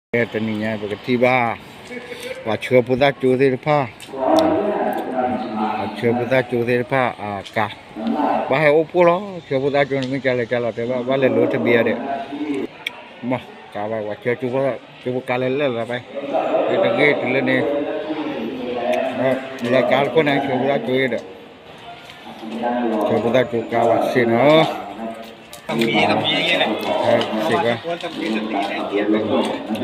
Taninya tiba wachua puta chudhi pha wachua puta chudhi pha ka bahai opulo chua puta chudhi mi chala te ba le lo te bia de ma ka ba wachua chupa ka le la bai eta gate le ne la kal ko na chua puta chudhi de chua puta chuka wa sin no thằng bí như thế này xịt quá con thằng bí sật tỉ này tiền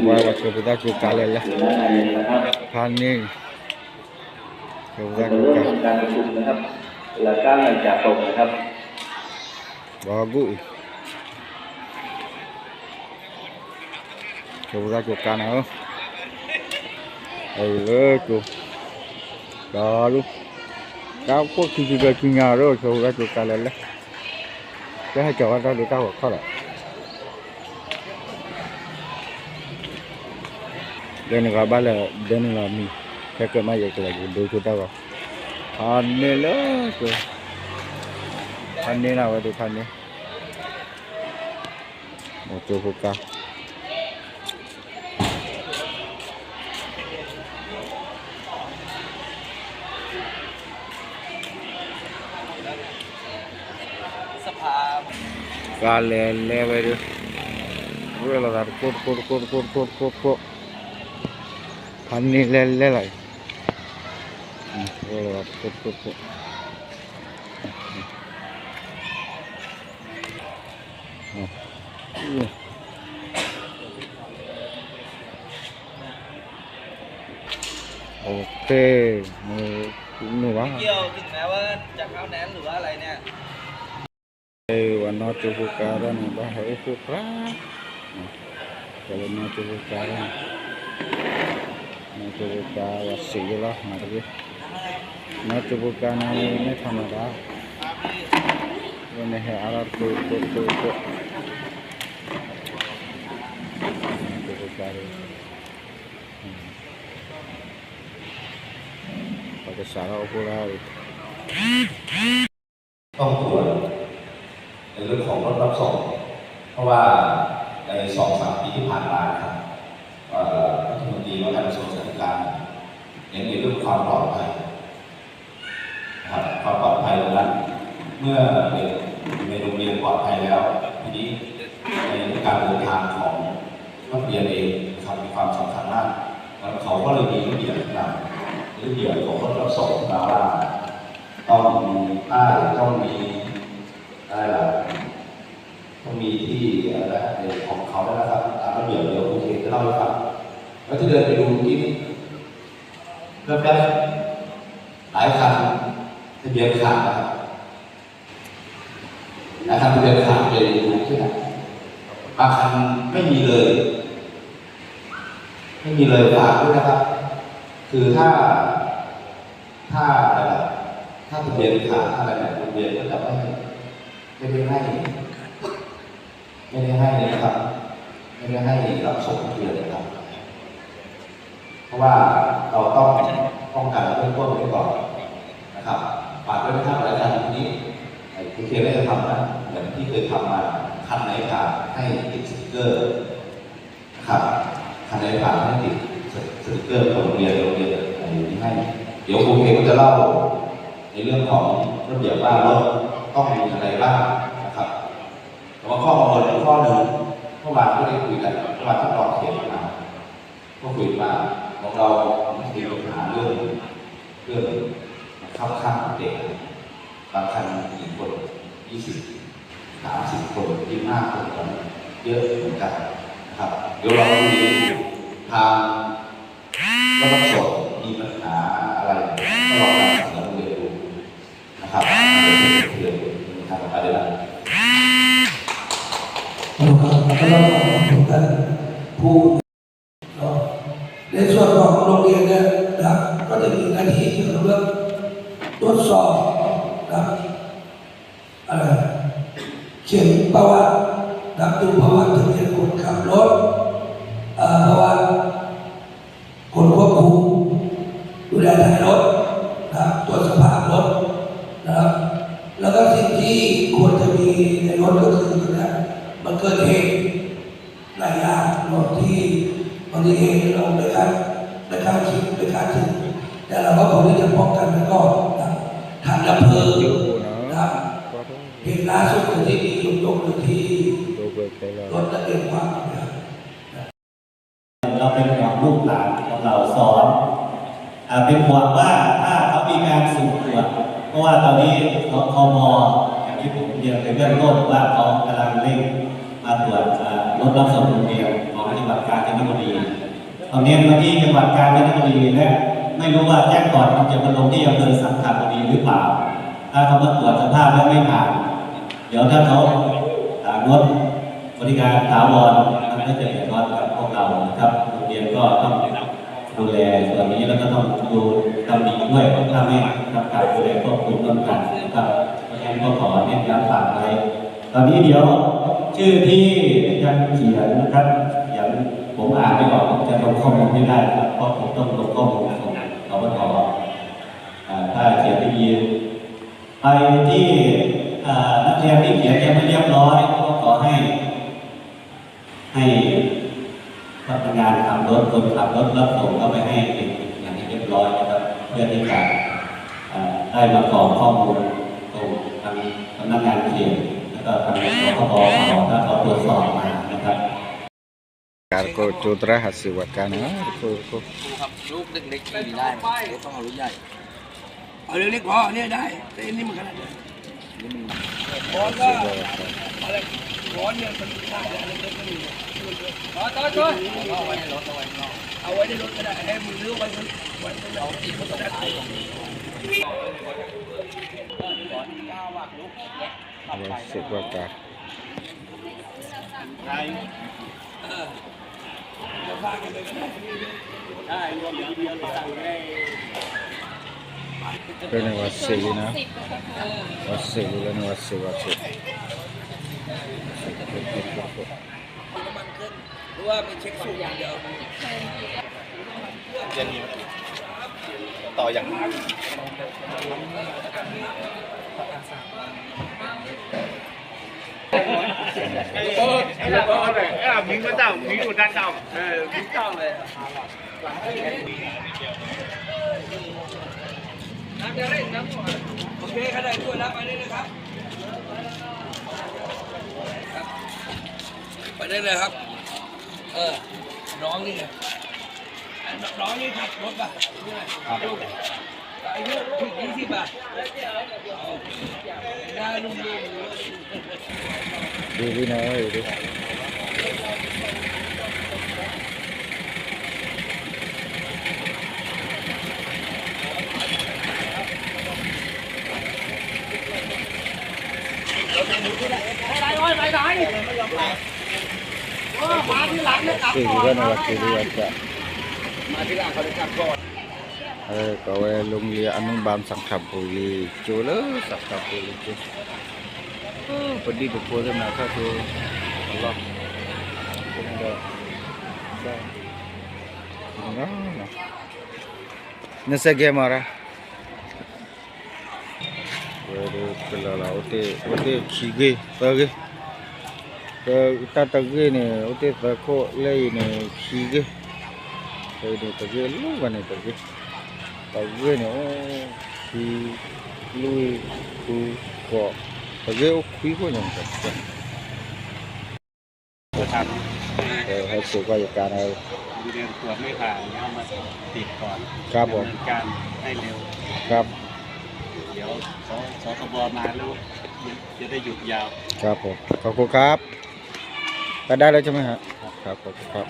qua chua puta chuka le la phan ni chua puta chuka การประชุมนะครับและการเงินจากตรงนะครับ bagus coba chuka nào tu lalu kau kok juga punya rồi coba chuka lele cái hai chỗ đó được tao có rồi đây là ba là đây là mi cái cái máy cái là đồ cho tao anh này là anh này nào vậy anh này một chỗ coca le vậy đi rồi là đặt cột anh này le lại rồi là cột ok cũng nhiều quá เกี่ยวถึงแม้ว่าจะเข้าแนนหรือว่าอะไรเนี่ย warna cukup karan bahaya cukup kalau mau cukup karan mau cukup kawasin lah nanti mau cukup kanan ini sama dah ini alat cukup cukup karan pakai sarau pula ต้องตรวจในเรื่องของรถรับส่งเพราะว่าใน 2-3 ปีที่ผ่านมาครับรัฐมนตรีว่าการกระทรวงสาธารณสุขเน้นในเรื่องความปลอดภัยครับความปลอดภัยตรงนั้นเมื่อเด็กในโรงเรียนปลอดภัยแล้วทีนี้ในการเดินทางของนักเรียนเองครับมีความสำคัญมากแล้วเขาก็เลยมีระเบียบต่างๆระเบียบของรถรับส่งมาว่าต้องมีป้ายต้องมีอะไรล่ะต้องมีที่อะไรของเขาแล้วนะครับตามระเบียบเดี๋ยวคุณเอกจะเล่าให้ฟังแล้วที่เดินไปดูที่นี่เริ่มได้หลายคันทะเบียนขาดนะครับหลายคันทะเบียนขาดไปดูที่ไหนบางคันไม่มีเลยฝากด้วยนะครับคือถ้าอะไรล่ะถ้าทะเบียนขาดอะไรเนี่ยทะเบียนก็จะไม่ได้ให้นะครับไม่ได้ให้รับส่งทะเบียนนะครับเพราะว่าเราต้องป้องกันเบื้องต้นไว้ก่อนนะครับฝากด้วยนะครับรายการนี้คุณเคได้ทำนะเหมือนที่เคยทำมาคันไหนขาดให้ติดสติ๊กเกอร์นะครับคันไหนขาดให้ติดสติ๊กเกอร์ของโรงเรียนอะไรนี้ให้เดี๋ยวคุณเคก็จะเล่าในเรื่องของระเบียบว่ารถต้องมีอะไรบ้างนะครับแต่ว่าข้อกำหนดข้อหนึ่งเมื่อวานก็ได้คุยกันเมื่อวานที่เราเขียนมาก็คุยมาของเราไม่มีปัญหาเรื่องขับข้างเด็กบางคันกี่คน20 30 คน25 คนเยอะเหมือนกันนะครับเดี๋ยวเราดูทางระบบส่งมีปัญหาอะไรก็ลองนำเสนอเรียนรู้นะครับเรียนทางการเรียนผู้ในส่วนของโรงเรียนเนี่ยนะครับก็จะมีหน้าที่เกี่ยวกับเรื่องตรวจสอบนะครับเขียนประวัติดูประวัติทะเบียนคนขับรถประวัติคนควบคุมดูแลท้ายรถนะครับตรวจสภาพรถนะครับแล้วก็สิ่งที่ควรจะมีในรถก็คือมันเกิดเหตุหลายอย่างรถที่ บางทีเราไม่คาดคิดไม่คาดถึงแต่เราก็พอที่จะป้องกันแล้วก็ทางดับเพลิงนะครับเหตุล่าสุดที่มียกที่รถตะเกียบความนะครับ เราเป็นห่วงลูกหลานของเราสอนเป็นห่วงว่าถ้าเขามีการสุ่มตรวจเพราะว่าตอนนี้คม.อย่างที่ผมเรียนในเบื้องต้นว่าเขากำลังเร่งมาตรวจรถรับส่งโรงเรียนของจังหวัดกาญจนบุรีตอนนี้มาที่จังหวัดกาญจนบุรีและไม่รู้ว่าแจ้งก่อนมันจะมาลงที่อำเภอสังขบุรีหรือเปล่าถ้าเขามาตรวจสภาพแล้วไม่ผ่านเดี๋ยวถ้าเขางดบริการถาวรมันก็จะเดือดร้อนกับพวกเรานะครับโรงเรียนก็ต้องดูแลส่วนนี้แล้วก็ต้องดูตำหนิด้วยถ้าไม่ทำการดูแลควบคุมร่วมกันนะครับเพราะฉะนั้นก็ขอเน้นย้ำฝากไว้ตอนนี้เดี๋ยวชื่อที่ยังเขียนนะครับอย่างผมอ่านไม่ออกผมจะลงข้อมูลไม่ได้ครับเพราะผมต้องลงข้อมูลของสวทถ้าเขียนไม่ดีไปที่นักเรียนที่เขียนยังไม่เรียบร้อยก็ขอให้พนักงานขับรถคนขับรถรับส่งเข้าไปให้เด็กอย่างเรียบร้อยนะครับเพื่อที่จะได้มากรอกข้อมูลตรงทางพนักงานเขตแล้วก็ทางสคบถ้าเขาตรวจสอบมานะครับ การโกจุตระหัสวัการนะโก ครับลูกเล็กๆขี่ได้ไหมต้องเอาลูกใหญ่ เอาเล็กๆพอเนี่ยได้แต่อันนี้มันขนาดไหนร้อนก็อะไรร้อนเนี่ยมันได้อะไรเล็กๆก็มีต้นเอาไว้ในรถเอาไว้ในรถก็ได้ให้มือลื้อไว้เอาตีมันก็ได้สุวัการเป็นวัดเสรีนะวัดเสรีแล้ววัดเสรีวัดเสรี หรือว่าไปเช็คสูตรอย่างเดียว เย็นนี้ต่ออย่างมิงก็เจ้ามิงอยู่ด้านเจ้ามิงเจ้าเลยโอเคขนาดด้วยรับไปได้เลยครับไปได้เลยครับน้องนี่ไงน้องนี่ขับรถป่ะอายุถึง20 บาทได้ลุงดูดินะดูสี่ก็นะว่าสี่ว่าจะมาที่หลังเขาจะกลับก่อนก็ว่าโรงเรียนอนุบาลสังขบุรีจุลสังขบุรีจุพอดีบุคคลนะถ้าคือAllah enggak enggak nasa game marah waduh kelala ote khige tage ta tage ne ote takho lei ne khige tai ne tage lu bane tage ne khi lui ku ko tage o khi ko nyam taให้สุขการเอา เรียนตรวจไม่ผ่านเอามาติดก่อน ครับผม การให้เร็ว ครับ เดี๋ยวสคบมาแล้วจะได้หยุดยาว ครับผมขอบคุณครับไปได้แล้วใช่ไหมฮะครับขอบคุณครับ